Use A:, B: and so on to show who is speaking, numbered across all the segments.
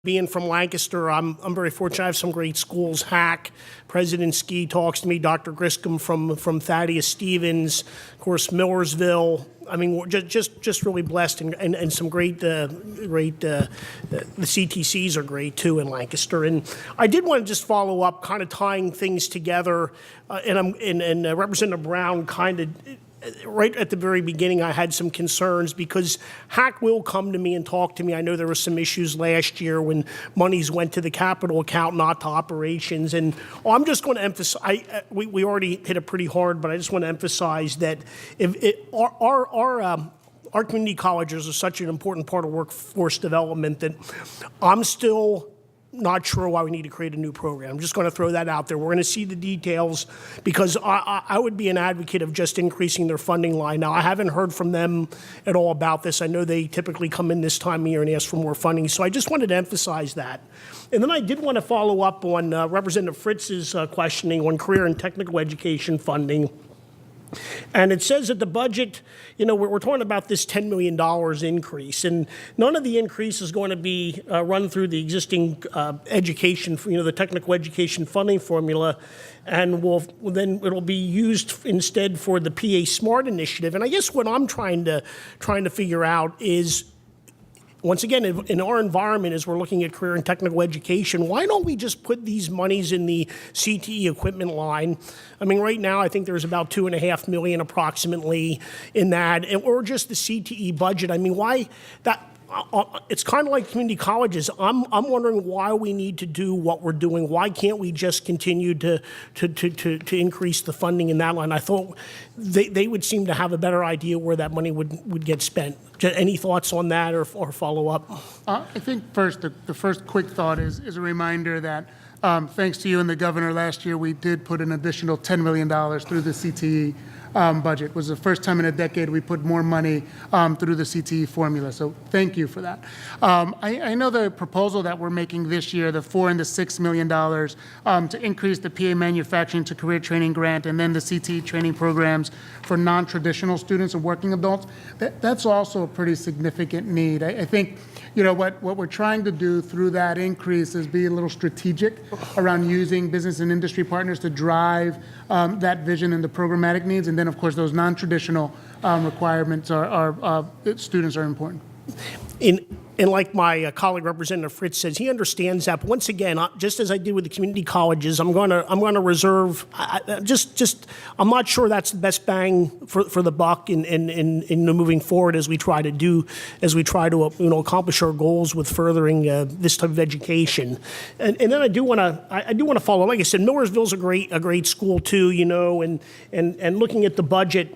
A: Being from Lancaster, I'm very fortunate. I have some great schools. Hack, President Ski talks to me. Dr. Griscom from Thaddeus Stevens, of course Millersville. I mean, we're just really blessed, and some great the CTCs are great too in Lancaster. And I did want to just follow up, kind of tying things together. And Representative Brown kind of. Right at the very beginning, I had some concerns because Hack will come to me and talk to me. I know there were some issues last year when monies went to the capital account, not to operations. And I'm just going to emphasize, we already hit it pretty hard, but I just want to emphasize that our community colleges are such an important part of workforce development that I'm still not sure why we need to create a new program. I'm just going to throw that out there. We're going to see the details because I would be an advocate of just increasing their funding line. Now, I haven't heard from them at all about this. I know they typically come in this time of year and ask for more funding, so I just wanted to emphasize that. And then I did want to follow up on Representative Fritz's questioning on career and technical education funding. And it says that the budget, you know, we're talking about this $10 million increase, and none of the increase is going to be run through the existing education, the technical education funding formula, and then it'll be used instead for the PA SMART initiative. And I guess what I'm trying to figure out is, once again, in our environment, as we're looking at career and technical education, why don't we just put these monies in the CTE equipment line? I mean, right now, I think there's about $2.5 million approximately in that, or just the CTE budget. I mean, why that? It's kind of like community colleges. I'm wondering why we need to do what we're doing. Why can't we just continue to increase the funding in that line? I thought they would seem to have a better idea where that money would get spent. Any thoughts on that or follow up?
B: I think first, the first quick thought is a reminder that thanks to you and the governor last year, we did put an additional $10 million through the CTE budget. It was the first time in a decade we put more money through the CTE formula. So thank you for that. I know the proposal that we're making this year, the $4 and the $6 million to increase the PA manufacturing to career training grant and then the CTE training programs for non-traditional students and working adults, that's also a pretty significant need. I think, you know, what we're trying to do through that increase is be a little strategic around using business and industry partners to drive that vision and the programmatic needs. And then, of course, those non-traditional requirements students are important.
A: And like my colleague Representative Fritz says, he understands that. But once again, just as I did with the community colleges, I'm going to reserve. I'm not sure that's the best bang for the buck in moving forward as we try to accomplish our goals with furthering this type of education. And then I do want to follow. Like I said, Millersville's a great school too. And looking at the budget.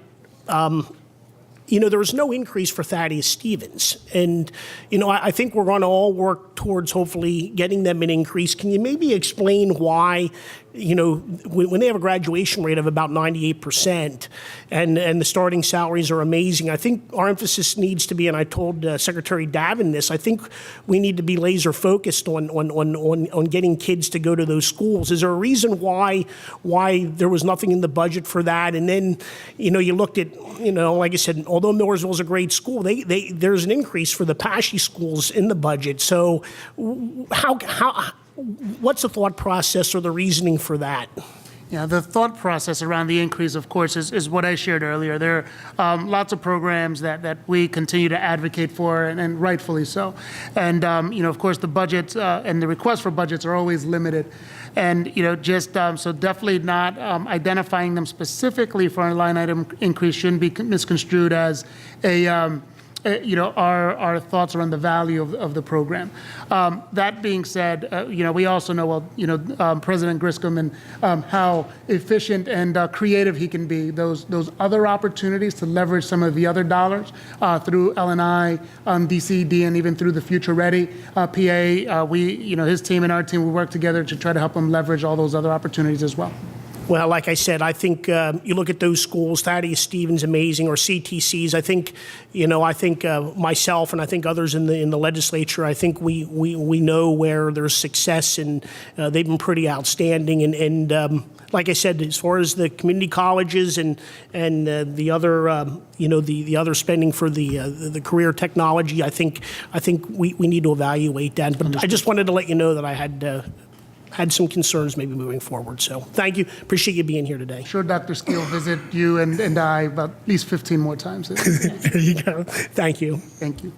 A: There was no increase for Thaddeus Stevens. And, I think we're going to all work towards hopefully getting them an increase. Can you maybe explain why, when they have a graduation rate of about 98% and the starting salaries are amazing, I think our emphasis needs to be, and I told Secretary Davin this, I think we need to be laser focused on getting kids to go to those schools. Is there a reason why there was nothing in the budget for that? And then, you looked at, like I said, although Millersville is a great school, there's an increase for the Pashy schools in the budget. So what's the thought process or the reasoning for that?
B: Yeah, the thought process around the increase, of course, is what I shared earlier. There are lots of programs that we continue to advocate for, and rightfully so. And, of course, the budgets and the requests for budgets are always limited. And, so definitely not identifying them specifically for a line item increase shouldn't be misconstrued as our thoughts around the value of the program. That being said, we also know, President Griscom and how efficient and creative he can be. Those other opportunities to leverage some of the other dollars through L&I, DCD, and even through the Future Ready PA, his team and our team will work together to try to help him leverage all those other opportunities as well.
A: Well, like I said, I think you look at those schools, Thaddeus Stevens, amazing, or CTCs. I think, myself and I think others in the legislature, I think we know where there's success, and they've been pretty outstanding. And like I said, as far as the community colleges and the other, the other spending for the career technology, I think we need to evaluate that. But I just wanted to let you know that I had some concerns maybe moving forward. So thank you. Appreciate you being here today.
B: Sure, Dr. Steele, visit you and I about at least 15 more times.
A: There you go. Thank you.
B: Thank you.